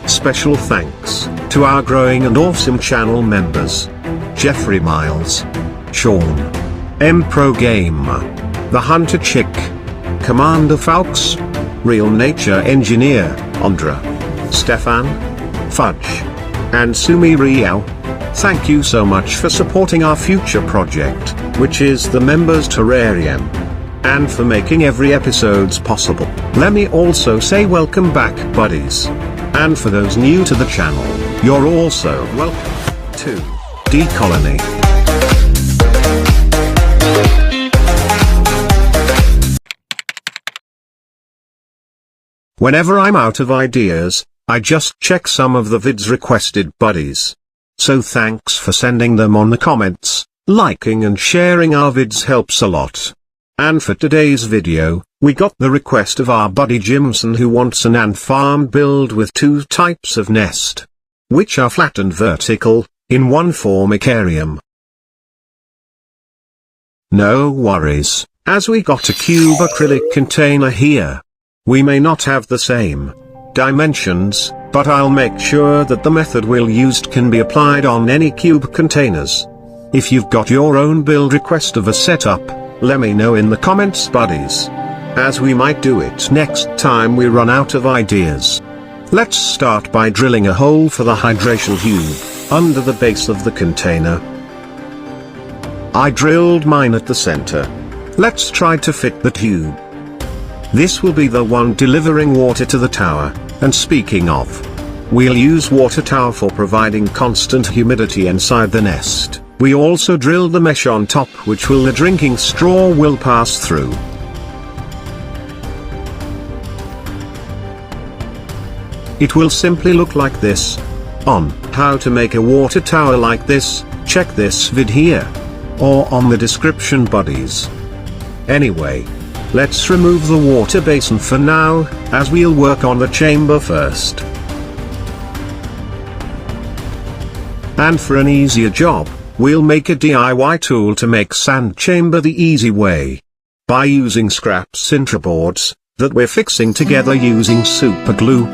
Special thanks to our growing and awesome channel members: Jeffrey Miles, Sean, M Pro Gamer, The Hunter Chick, Commander Falks, Real Nature Engineer, Andra, Stefan, Fudge, and Sumi Riao. Thank you so much for supporting our future project, which is the Members Terrarium, and for making every episodes possible. Let me also say welcome back, buddies. And for those new to the channel, you're also welcome to D-Colony. Whenever I'm out of ideas, I just check some of the vids requested, buddies. So thanks for sending them on the comments. Liking and sharing our vids helps a lot. And for today's video, we got the request of our buddy Jimson, who wants an ant farm build with 2 types of nest, which are flat and vertical, in one formicarium. No worries, as we got a cube acrylic container here. We may not have the same dimensions, but I'll make sure that the method we'll used can be applied on any cube containers. If you've got your own build request of a setup, let me know in the comments, buddies, as we might do it next time we run out of ideas. Let's start by drilling a hole for the hydration tube under the base of the container. I drilled mine at the center. Let's try to fit the tube. This will be the one delivering water to the tower, and speaking of, we'll use water tower for providing constant humidity inside the nest. We also drilled the mesh on top, which the drinking straw will pass through. It will simply look like this. On how to make a water tower like this, check this vid here, or on the description, buddies. Anyway, let's remove the water basin for now, as we'll work on the chamber first. And for an easier job, we'll make a DIY tool to make sand chamber the easy way, by using scrap sinter boards that we're fixing together using super glue.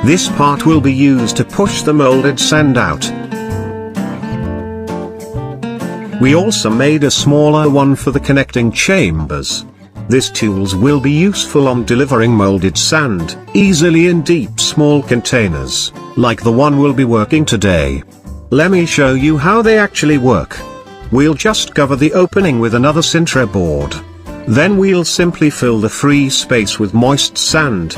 This part will be used to push the molded sand out. We also made a smaller one for the connecting chambers. These tools will be useful on delivering molded sand easily in deep small containers, like the one we'll be working today. Let me show you how they actually work. We'll just cover the opening with another sinter board. Then we'll simply fill the free space with moist sand.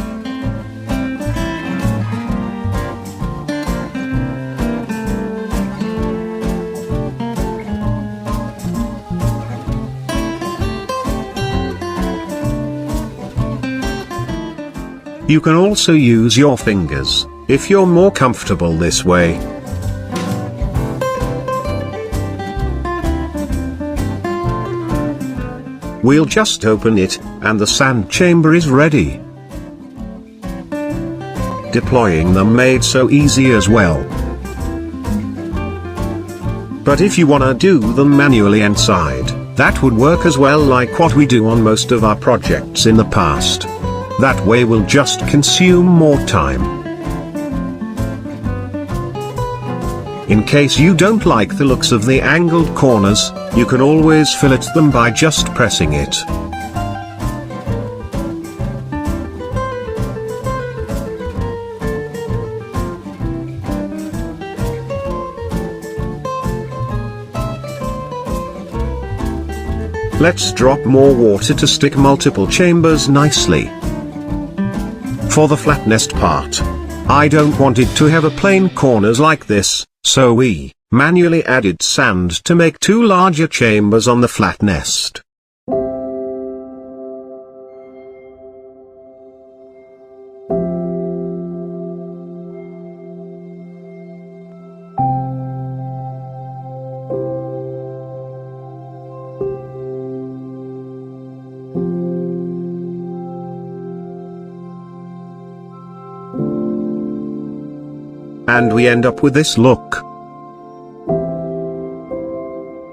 You can also use your fingers, if you're more comfortable this way. We'll just open it, and the sand chamber is ready. Deploying them made so easy as well. But if you wanna do them manually inside, that would work as well, like what we do on most of our projects in the past. That way we'll just consume more time. In case you don't like the looks of the angled corners, you can always fillet them by just pressing it. Let's drop more water to stick multiple chambers nicely. For the flat nest part, I don't want it to have a plain corners like this, so we manually added sand to make 2 larger chambers on the flat nest. and we end up with this look.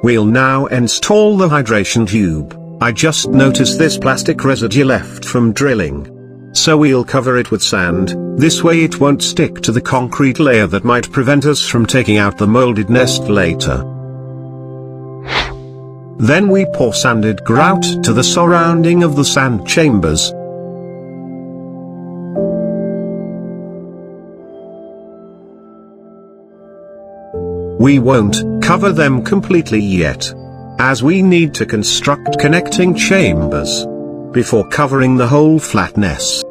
We'll now install the hydration tube. I just noticed this plastic residue left from drilling. So we'll cover it with sand, this way it won't stick to the concrete layer that might prevent us from taking out the molded nest later. Then we pour sanded grout to the surrounding of the sand chambers. We won't cover them completely yet, as we need to construct connecting chambers before covering the whole flat nest.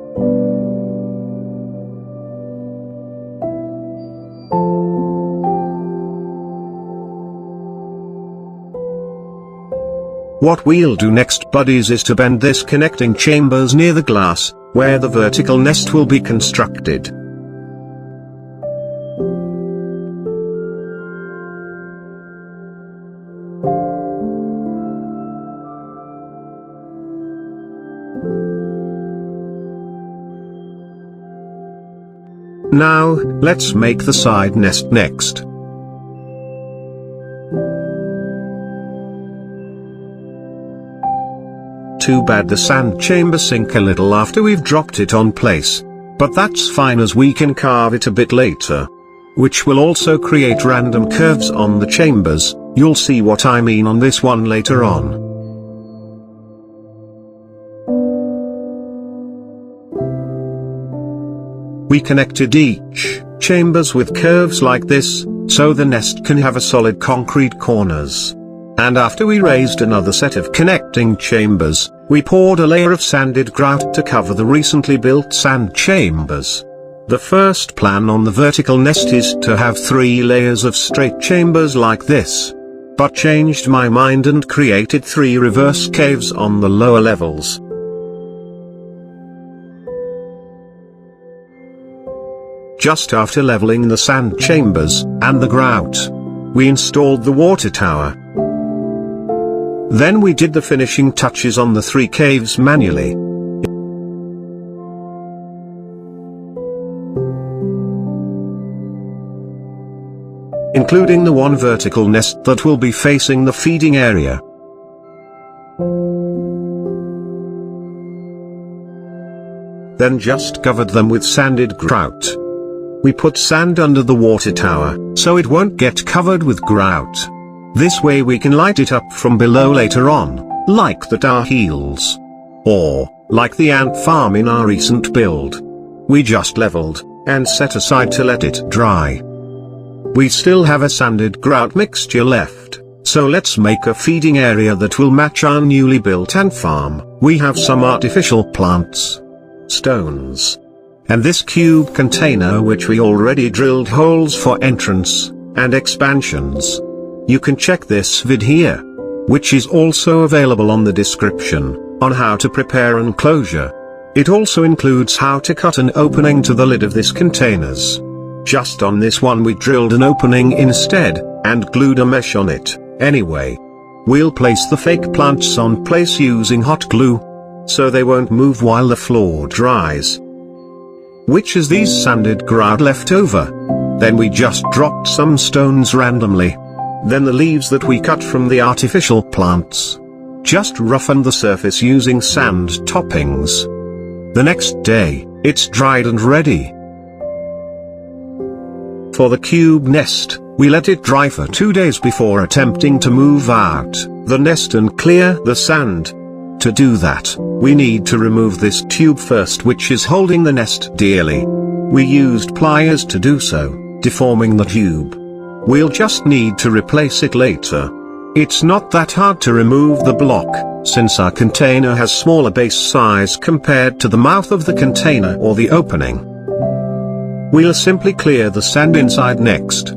What we'll do next, buddies, is to bend this connecting chambers near the glass, where the vertical nest will be constructed. Now, let's make the side nest next. Too bad the sand chamber sink a little after we've dropped it on place. But that's fine, as we can carve it a bit later, which will also create random curves on the chambers. You'll see what I mean on this one later on. We connected each chambers with curves like this, so the nest can have a solid concrete corners. And after we raised another set of connecting chambers, we poured a layer of sanded grout to cover the recently built sand chambers. The first plan on the vertical nest is to have 3 layers of straight chambers like this, but changed my mind and created 3 reverse caves on the lower levels. Just after leveling the sand chambers and the grout, we installed the water tower. Then we did the finishing touches on the 3 caves manually. Including the one vertical nest that will be facing the feeding area. Then just covered them with sanded grout. We put sand under the water tower, so it won't get covered with grout. This way we can light it up from below later on, like the Tar Heels. Or, like the ant farm in our recent build. We just leveled, and set aside to let it dry. We still have a sanded grout mixture left, so let's make a feeding area that will match our newly built ant farm. We have some artificial plants, stones, and this cube container which we already drilled holes for entrance and expansions. You can check this vid here, which is also available on the description, on how to prepare an enclosure. It also includes how to cut an opening to the lid of this containers. Just on this one we drilled an opening instead, and glued a mesh on it. Anyway, we'll place the fake plants on place using hot glue, so they won't move while the floor dries. Which is these sanded grout left over. Then we just dropped some stones randomly. Then the leaves that we cut from the artificial plants. Just roughened the surface using sand toppings. The next day, it's dried and ready. For the cube nest, we let it dry for 2 days before attempting to move out the nest and clear the sand. To do that, we need to remove this tube first, which is holding the nest dearly. We used pliers to do so, deforming the tube. We'll just need to replace it later. It's not that hard to remove the block, since our container has smaller base size compared to the mouth of the container or the opening. We'll simply clear the sand inside next.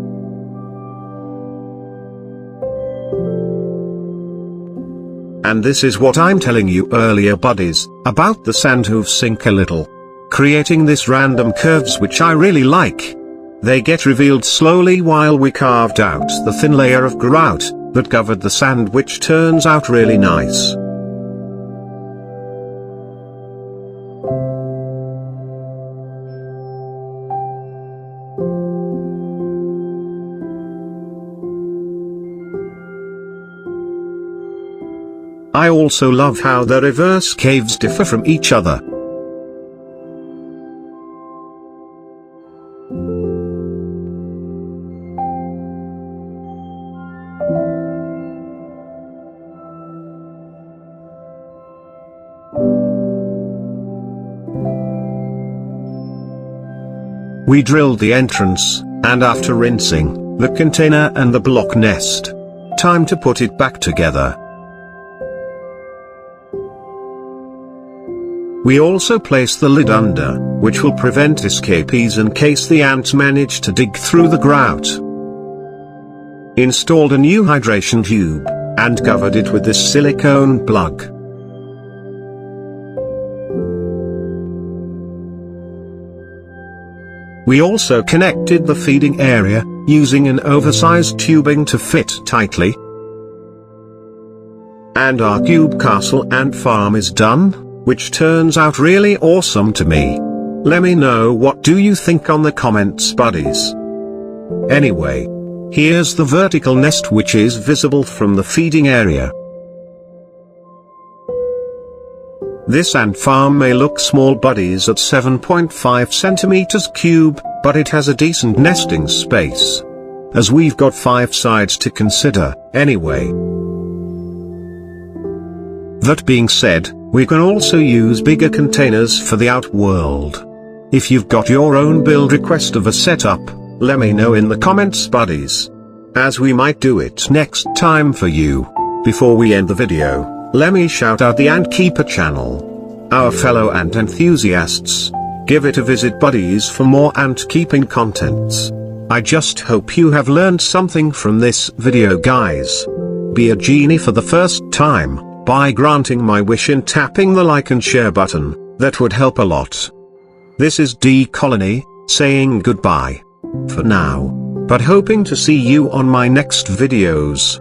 And this is what I'm telling you earlier, buddies, about the sand hoof sink a little. Creating this random curves which I really like. They get revealed slowly while we carved out the thin layer of grout that covered the sand, which turns out really nice. I also love how the reverse caves differ from each other. We drilled the entrance, and after rinsing the container and the block nest, time to put it back together. We also place the lid under, which will prevent escapees in case the ants manage to dig through the grout. Installed a new hydration tube, and covered it with this silicone plug. We also connected the feeding area, using an oversized tubing to fit tightly. And our cube castle ant farm is done, which turns out really awesome to me. Let me know what do you think on the comments, buddies. Anyway, here's the vertical nest which is visible from the feeding area. This ant farm may look small, buddies, at 7.5 centimeters cube, but it has a decent nesting space, as we've got 5 sides to consider, anyway. That being said, we can also use bigger containers for the outworld. If you've got your own build request of a setup, let me know in the comments, buddies, as we might do it next time for you. Before we end the video, let me shout out the Ant Keeper channel. Our fellow ant enthusiasts, give it a visit, buddies, for more ant keeping contents. I just hope you have learned something from this video, guys. Be a genie for the first time, by granting my wish and tapping the like and share button, that would help a lot. This is D Colony, saying goodbye for now, but hoping to see you on my next videos.